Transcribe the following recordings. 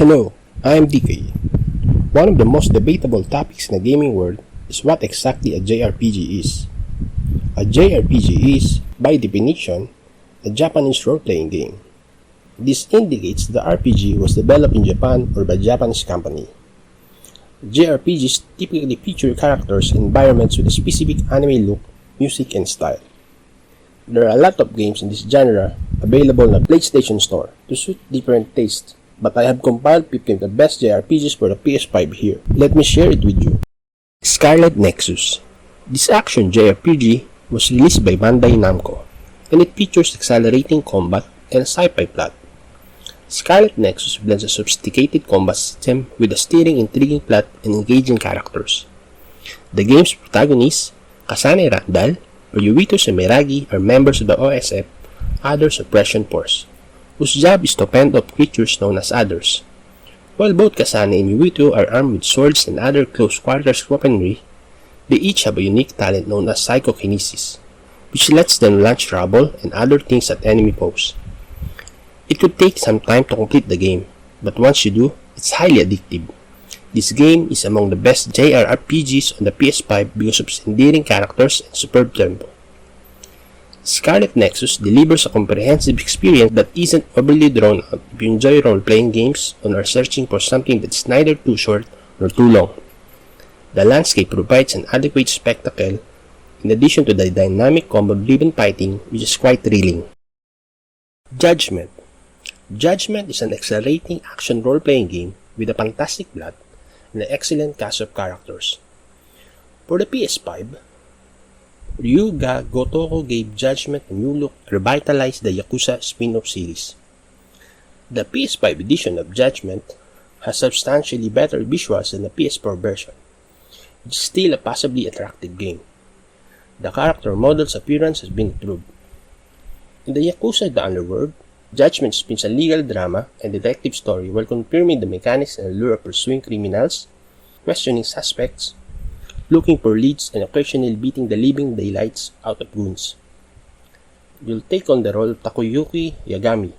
Hello, I am DK. One of the most debatable topics in the gaming world is what exactly a JRPG is. A JRPG is, by definition, a Japanese role-playing game. This indicates the RPG was developed in Japan or by a Japanese company. JRPGs typically feature characters and environments with a specific anime look, music, and style. There are a lot of games in this genre available on the PlayStation Store to suit different tastes, but I have compiled 15 of the best JRPGs for the PS5 here. Let me share it with you. Scarlet Nexus. This action JRPG was released by Bandai Namco, and it features accelerating combat and a sci-fi plot. Scarlet Nexus blends a sophisticated combat system with a stirring, intriguing plot and engaging characters. The game's protagonists, Kasane Randall or Yuito Sumeragi, are members of the OSF, Other Suppression Force, whose job is to fend off creatures known as Others. While both Kasane and Yuito are armed with swords and other close-quarters weaponry, they each have a unique talent known as psychokinesis, which lets them launch rubble and other things at enemy foes. It could take some time to complete the game, but once you do, it's highly addictive. This game is among the best JRPGs on the PS5 because of its endearing characters and superb tempo. Scarlet Nexus delivers a comprehensive experience that isn't overly drawn out if you enjoy role-playing games and are searching for something that's neither too short nor too long. The landscape provides an adequate spectacle in addition to the dynamic combo-driven fighting, which is quite thrilling. Judgment. Judgment is an exhilarating action role-playing game with a fantastic plot and an excellent cast of characters. For the PS5, Ryuga Gotoku gave Judgment a new look and revitalized the Yakuza spin-off series. The PS5 edition of Judgment has substantially better visuals than the PS4 version. It's still a passably attractive game. The character model's appearance has been improved. In the Yakuza The Underworld, Judgment spins a legal drama and detective story while confirming the mechanics and allure of pursuing criminals, questioning suspects, looking for leads, and occasionally beating the living daylights out of goons. You'll take on the role of Takuyuki Yagami,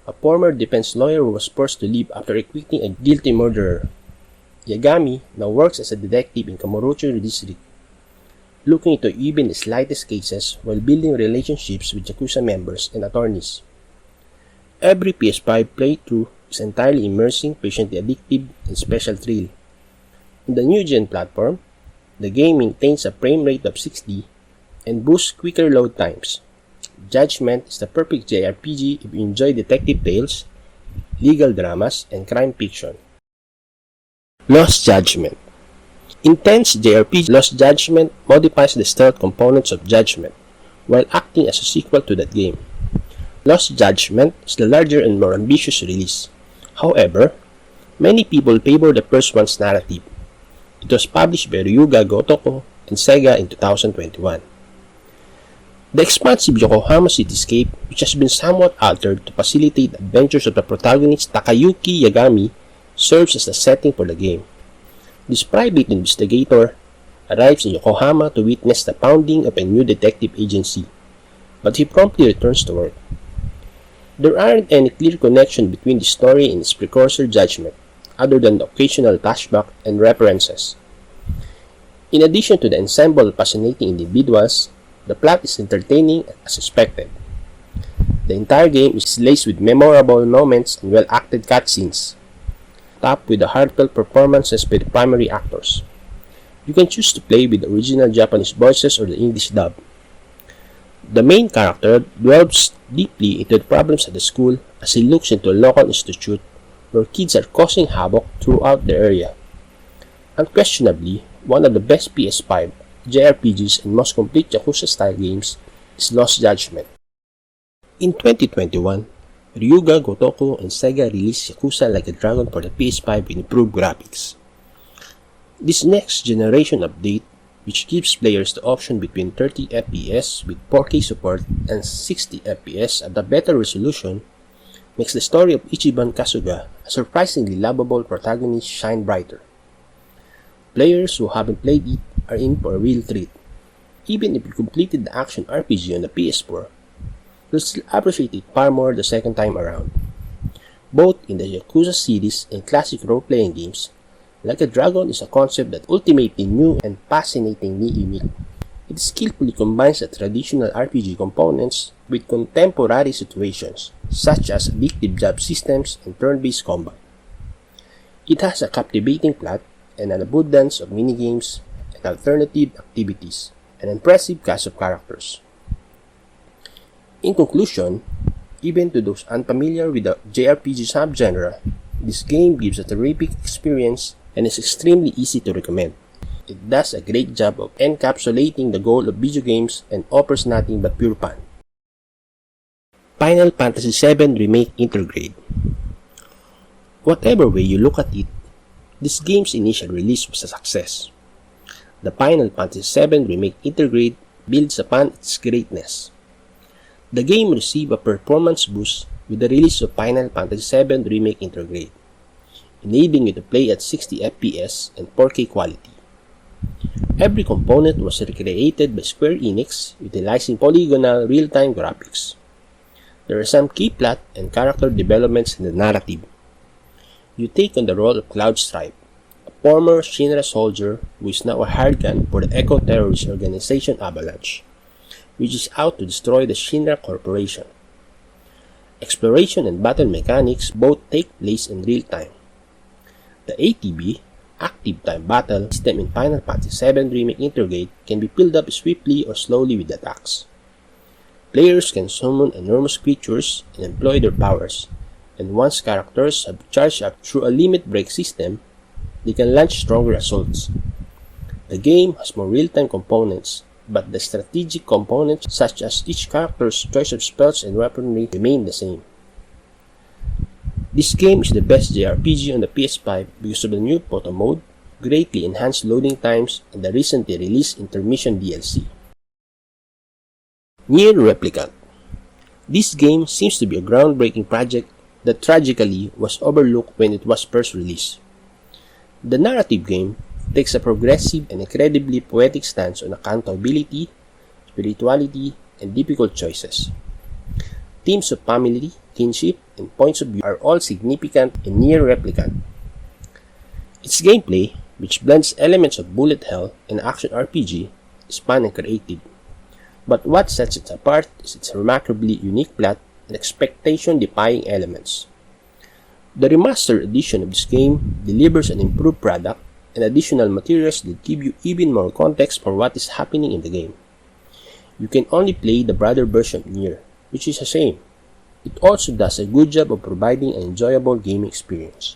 a former defense lawyer who was forced to leave after acquitting a guilty murderer. Yagami now works as a detective in Kamurocho District, looking into even the slightest cases while building relationships with Yakuza members and attorneys. Every PS5 playthrough is entirely immersing, patiently addictive, and special thrill. In the new-gen platform, the game maintains a frame rate of 60 and boosts quicker load times. Judgment is the perfect JRPG if you enjoy detective tales, legal dramas, and crime fiction. Lost Judgment. Intense JRPG Lost Judgment modifies the stealth components of Judgment while acting as a sequel to that game. Lost Judgment is the larger and more ambitious release. However, many people favor the first one's narrative. It was published by Ryuga Gotoku and Sega in 2021. The expansive Yokohama cityscape, which has been somewhat altered to facilitate the adventures of the protagonist Takayuki Yagami, serves as the setting for the game. This private investigator arrives in Yokohama to witness the founding of a new detective agency, but he promptly returns to work. There aren't any clear connection between the story and its precursor Judgment, other than the occasional flashback and references. In addition to the ensemble of fascinating individuals, the plot is entertaining as expected. The entire game is laced with memorable moments and well-acted cutscenes, topped with the heartfelt performances by the primary actors. You can choose to play with the original Japanese voices or the English dub. The main character delves deeply into the problems at the school as he looks into a local institute where kids are causing havoc throughout the area. Unquestionably, one of the best PS5 JRPGs and most complete Yakuza-style games is Lost Judgment. In 2021, Ryuga Gotoku and Sega released Yakuza Like a Dragon for the PS5 with improved graphics. This next generation update, which gives players the option between 30 FPS with 4K support and 60 FPS at a better resolution, makes the story of Ichiban Kasuga, a surprisingly lovable protagonist, shine brighter. Players who haven't played it are in for a real treat. Even if you completed the action RPG on the PS4, you'll still appreciate it far more the second time around. Both in the Yakuza series and classic role-playing games, Like a Dragon is a concept that ultimately new and fascinatingly unique. It skillfully combines the traditional RPG components with contemporary situations, such as addictive job systems and turn-based combat. It has a captivating plot and an abundance of minigames and alternative activities, an impressive cast of characters. In conclusion, even to those unfamiliar with the JRPG subgenre, this game gives a terrific experience and is extremely easy to recommend. It does a great job of encapsulating the goal of video games and offers nothing but pure fun. Final Fantasy VII Remake Intergrade. Whatever way you look at it, this game's initial release was a success. The Final Fantasy VII Remake Intergrade builds upon its greatness. The game received a performance boost with the release of Final Fantasy VII Remake Intergrade, enabling you to play at 60 FPS and 4K quality. Every component was recreated by Square Enix, utilizing polygonal real-time graphics. There are some key plot and character developments in the narrative. You take on the role of Cloud Stripe, a former Shinra soldier who is now a hired gun for the eco-terrorist organization Avalanche, which is out to destroy the Shinra Corporation. Exploration and battle mechanics both take place in real time. The ATB, Active Time Battle system in Final Fantasy VII Remake Intergrade can be filled up swiftly or slowly with attacks. Players can summon enormous creatures and employ their powers, and once characters have charged up through a limit break system, they can launch stronger assaults. The game has more real-time components, but the strategic components such as each character's choice of spells and weaponry remain the same. This game is the best JRPG on the PS5 because of the new photo mode, greatly enhanced loading times, and the recently released Intermission DLC. Nier Replicant. This game seems to be a groundbreaking project that tragically was overlooked when it was first released. The narrative game takes a progressive and incredibly poetic stance on accountability, spirituality, and difficult choices. Themes of family, kinship, and points of view are all significant in Nier Replicant. Its gameplay, which blends elements of bullet hell and action RPG, is fun and creative. But what sets it apart is its remarkably unique plot and expectation-defying elements. The remastered edition of this game delivers an improved product and additional materials that give you even more context for what is happening in the game. You can only play the brother version of Nier, which is a shame. It also does a good job of providing an enjoyable gaming experience.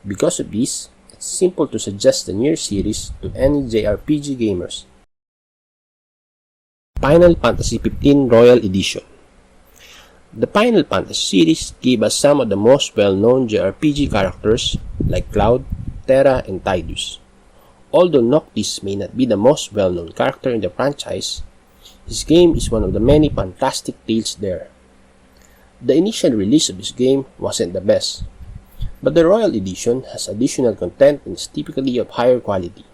Because of this, it's simple to suggest the Nier series to any JRPG gamers. Final Fantasy XV Royal Edition. The Final Fantasy series gave us some of the most well-known JRPG characters like Cloud, Terra, and Tidus. Although Noctis may not be the most well-known character in the franchise, his game is one of the many fantastic tales there. The initial release of this game wasn't the best, but the Royal Edition has additional content and is typically of higher quality.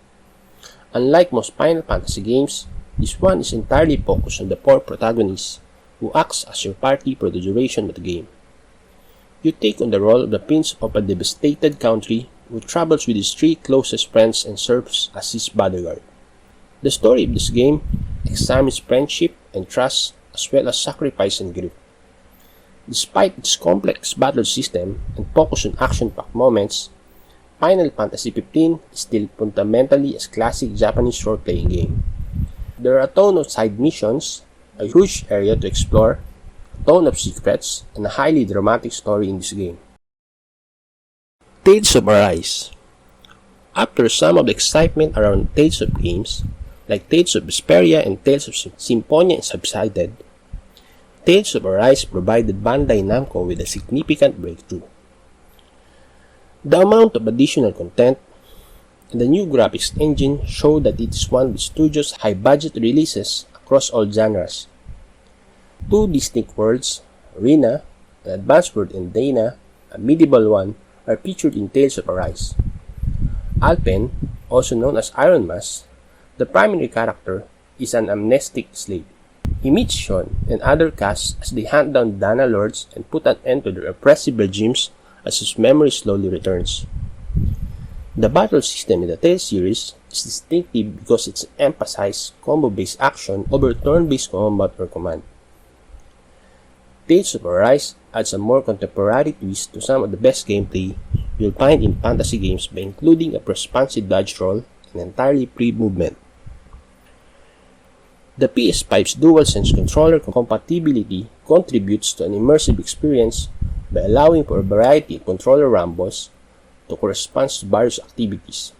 Unlike most Final Fantasy games, this one is entirely focused on the four protagonists, who acts as your party for the duration of the game. You take on the role of the prince of a devastated country who travels with his three closest friends and serves as his bodyguard. The story of this game examines friendship and trust as well as sacrifice and grief. Despite its complex battle system and focus on action-packed moments, Final Fantasy XV is still fundamentally a classic Japanese role-playing game. There are a ton of side missions, a huge area to explore, a ton of secrets, and a highly dramatic story in this game. Tales of Arise. After some of the excitement around Tales of games, like Tales of Vesperia and Tales of Symphonia subsided, Tales of Arise provided Bandai Namco with a significant breakthrough. The amount of additional content and the new graphics engine show that it is one of the studio's high-budget releases across all genres. Two distinct worlds, Arena, an advanced world, and Dana, a medieval one, are featured in Tales of Arise. Alpen, also known as Iron Mask, the primary character, is an amnestic slave. He meets Sean and other casts as they hunt down Dana lords and put an end to their oppressive regimes as his memory slowly returns. The battle system in the Tales series is distinctive because it emphasizes combo-based action over turn-based combat or command. Tales of Arise adds a more contemporary twist to some of the best gameplay you'll find in fantasy games by including a responsive dodge roll and entirely free movement. The PS5's DualSense controller compatibility contributes to an immersive experience by allowing for a variety of controller rambos to correspond to various activities.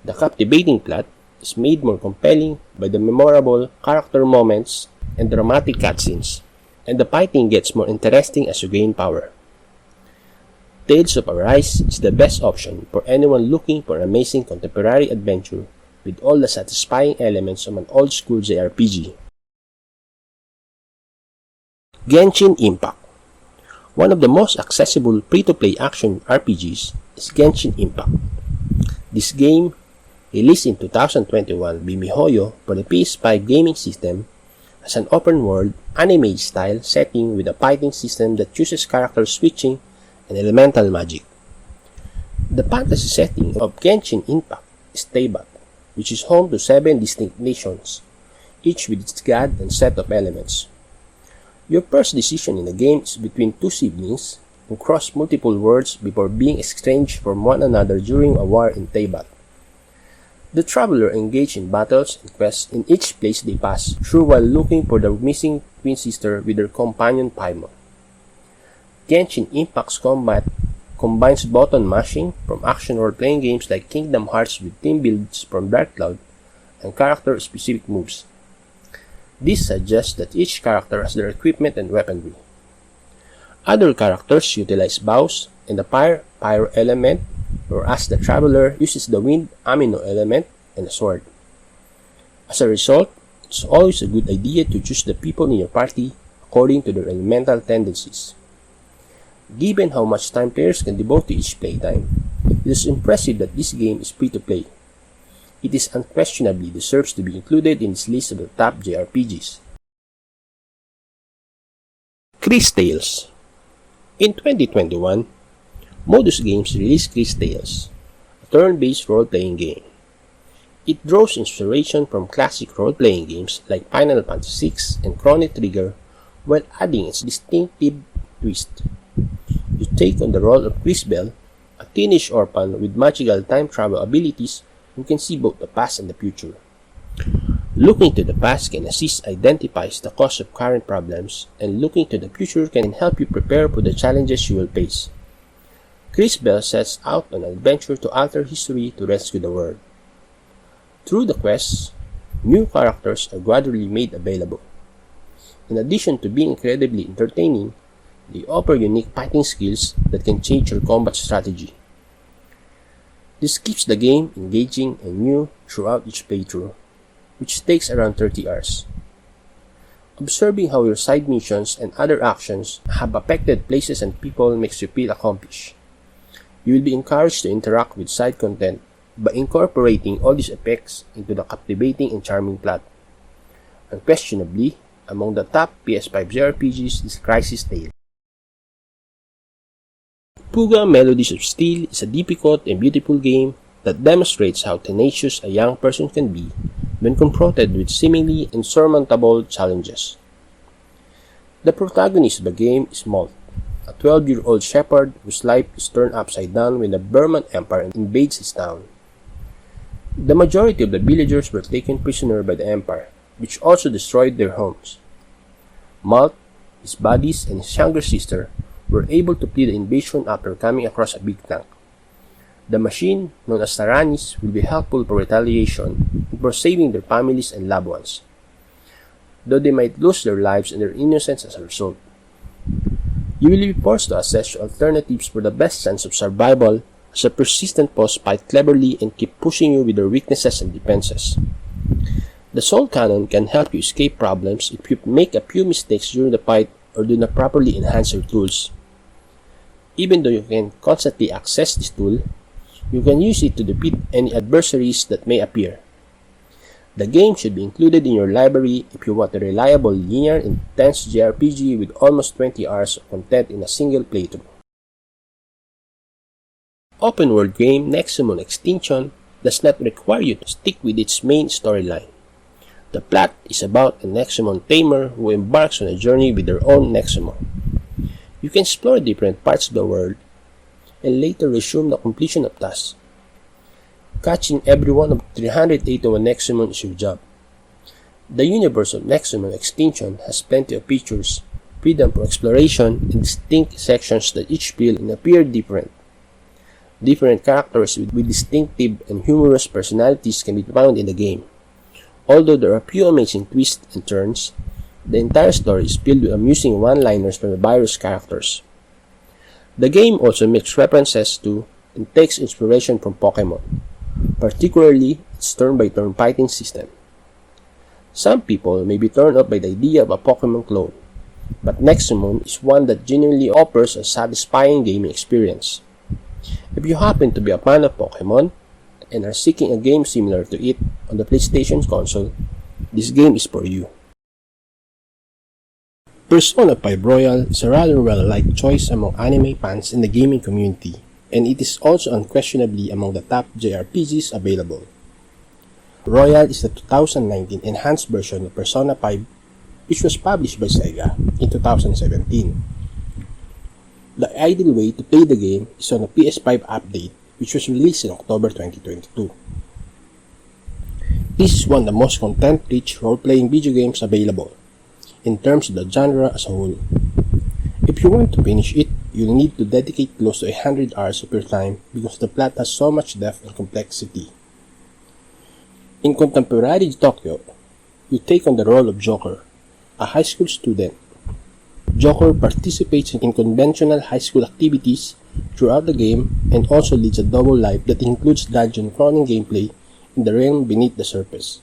The captivating plot is made more compelling by the memorable character moments and dramatic cutscenes, and the fighting gets more interesting as you gain power. Tales of Arise is the best option for anyone looking for an amazing contemporary adventure with all the satisfying elements of an old-school JRPG. Genshin Impact. One of the most accessible free-to-play action RPGs is Genshin Impact. This game, released in 2021 by MiHoYo for the PS5 gaming system, has an open-world, anime-style setting with a fighting system that uses character switching and elemental magic. The fantasy setting of Genshin Impact is Teyvat, which is home to 7 distinct nations, each with its god and set of elements. Your first decision in the game is between two siblings who cross multiple worlds before being estranged from one another during a war in Teyvat. The traveler engage in battles and quests in each place they pass through while looking for the missing twin sister with her companion Paimon. Genshin Impact's combat combines button mashing from action role-playing games like Kingdom Hearts with team builds from Dark Cloud and character-specific moves. This suggests that each character has their equipment and weaponry. Other characters utilize bows and the fire-pyro element, whereas the traveler uses the wind amino element and a sword. As a result, it's always a good idea to choose the people in your party according to their elemental tendencies. Given how much time players can devote to each playtime, it is impressive that this game is free to play. It is unquestionably deserves to be included in this list of the top JRPGs. Chris Tales. In 2021, Modus Games released Chris Tales, a turn-based role-playing game. It draws inspiration from classic role-playing games like Final Fantasy VI and Chrono Trigger while adding its distinctive twist. You take on the role of Chris Bell, a teenage orphan with magical time travel abilities who can see both the past and the future. Looking to the past can assist identifies the cause of current problems, and looking to the future can help you prepare for the challenges you will face. Chris Bell sets out on an adventure to alter history to rescue the world. Through the quests, new characters are gradually made available. In addition to being incredibly entertaining, they offer unique fighting skills that can change your combat strategy. This keeps the game engaging and new throughout each playthrough, which takes around 30 hours. Observing how your side missions and other actions have affected places and people makes you feel accomplished. You will be encouraged to interact with side content by incorporating all these effects into the captivating and charming plot. Unquestionably, among the top PS5 JRPGs is Crisis Tale. Puga Melodies of Steel is a difficult and beautiful game that demonstrates how tenacious a young person can be when confronted with seemingly insurmountable challenges. The protagonist of the game is Molt, a 12-year-old shepherd whose life is turned upside down when the Burman Empire invades his town. The majority of the villagers were taken prisoner by the Empire, which also destroyed their homes. Molt, his buddies, and his younger sister were able to flee the invasion after coming across a big tank. The machine, known as Taranis, will be helpful for retaliation and for saving their families and loved ones, though they might lose their lives and their innocence as a result. You will be forced to assess alternatives for the best chance of survival as a persistent boss fight cleverly and keep pushing you with their weaknesses and defenses. The Soul Cannon can help you escape problems if you make a few mistakes during the fight or do not properly enhance your tools. Even though you can constantly access this tool, you can use it to defeat any adversaries that may appear. The game should be included in your library if you want a reliable, linear, intense JRPG with almost 20 hours of content in a single playthrough. open-world game Nexomon Extinction does not require you to stick with its main storyline. The plot is about a Nexomon tamer who embarks on a journey with their own Nexomon. You can explore different parts of the world and later resume the completion of tasks. Catching every one of 381 Nexomon is your job. The universe of Nexomon Extinction has plenty of features, freedom for exploration, and distinct sections that each feel and appear different. Different characters with distinctive and humorous personalities can be found in the game. Although there are few amazing twists and turns, the entire story is filled with amusing one-liners from the various characters. The game also makes references to and takes inspiration from Pokemon, particularly its turn-by-turn fighting system. Some people may be turned off by the idea of a Pokemon clone, but Nexomon is one that genuinely offers a satisfying gaming experience. If you happen to be a fan of Pokemon and are seeking a game similar to it on the PlayStation console, this game is for you. Persona 5 Royal is a rather well-liked choice among anime fans in the gaming community, and it is also unquestionably among the top JRPGs available. Royal is the 2019 enhanced version of Persona 5, which was published by Sega in 2017. The ideal way to play the game is on a PS5 update, which was released in October 2022. This is one of the most content-rich role-playing video games available, in terms of the genre as a whole. If you want to finish it, you'll need to dedicate close to 100 hours of your time because the plot has so much depth and complexity. In contemporary Tokyo, you take on the role of Joker, a high school student. Joker participates in conventional high school activities throughout the game and also leads a double life that includes dungeon crawling gameplay in the realm beneath the surface.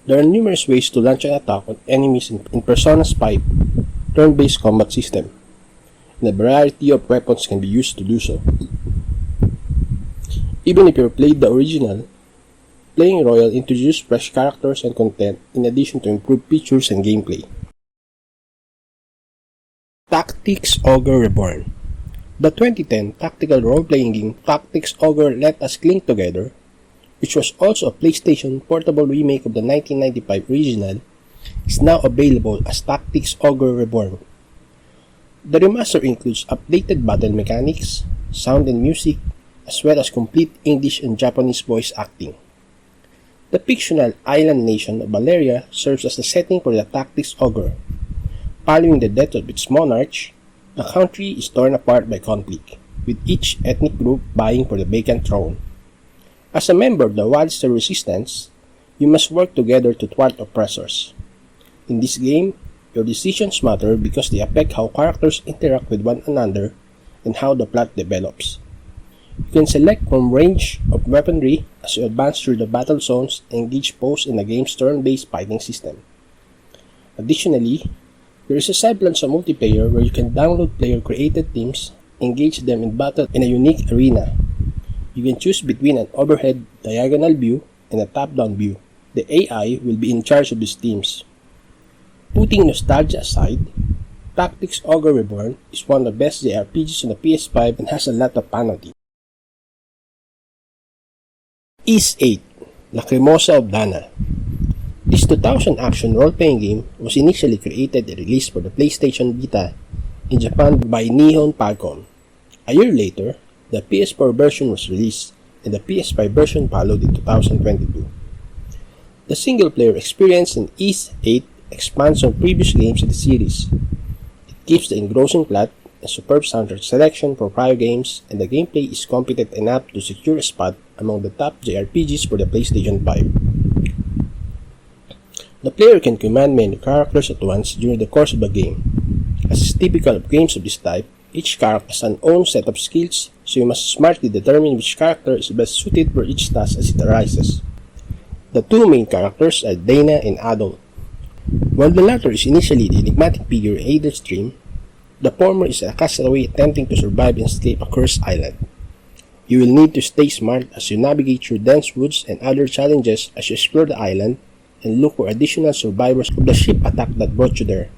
There are numerous ways to launch an attack on enemies in Persona's 5 turn-based combat system, and a variety of weapons can be used to do so. Even if you played the original, playing Royal introduced fresh characters and content in addition to improved features and gameplay. Tactics Ogre Reborn. The 2010 tactical role-playing game Tactics Ogre Let Us Cling Together, which was also a PlayStation portable remake of the 1995 original, is now available as Tactics Ogre Reborn. The remaster includes updated battle mechanics, sound and music, as well as complete English and Japanese voice acting. The fictional island nation of Valeria serves as the setting for the Tactics Ogre. Following the death of its monarch, the country is torn apart by conflict, with each ethnic group vying for the vacant throne. As a member of the Wildster Resistance, you must work together to thwart oppressors. In this game, your decisions matter because they affect how characters interact with one another and how the plot develops. You can select from a range of weaponry as you advance through the battle zones and engage foes in the game's turn-based fighting system. Additionally, there is a semblance of multiplayer where you can download player-created teams, engage them in battle in a unique arena. You can choose between an overhead diagonal view and a top-down view. The AI will be in charge of these teams. Putting nostalgia aside, Tactics Ogre Reborn is one of the best JRPGs on the PS5 and has a lot of fun on it. Ys 8, Lacrimosa of Dana. This 2000 action role-playing game was initially created and released for the PlayStation Vita in Japan by Nihon Falcom. A year later, the PS4 version was released and the PS5 version followed in 2022. The single-player experience in Ys 8 expands on previous games in the series. It keeps the engrossing plot, a superb soundtrack selection from prior games, and the gameplay is competent enough to secure a spot among the top JRPGs for the PlayStation 5. The player can command many characters at once during the course of the game. As is typical of games of this type, each character has an own set of skills, so you must smartly determine which character is best suited for each task as it arises. The two main characters are Dana and Adol. While the latter is initially the enigmatic figure in Ada's dream, the former is a castaway attempting to survive and escape a cursed island. You will need to stay smart as you navigate through dense woods and other challenges as you explore the island and look for additional survivors of the ship attack that brought you there.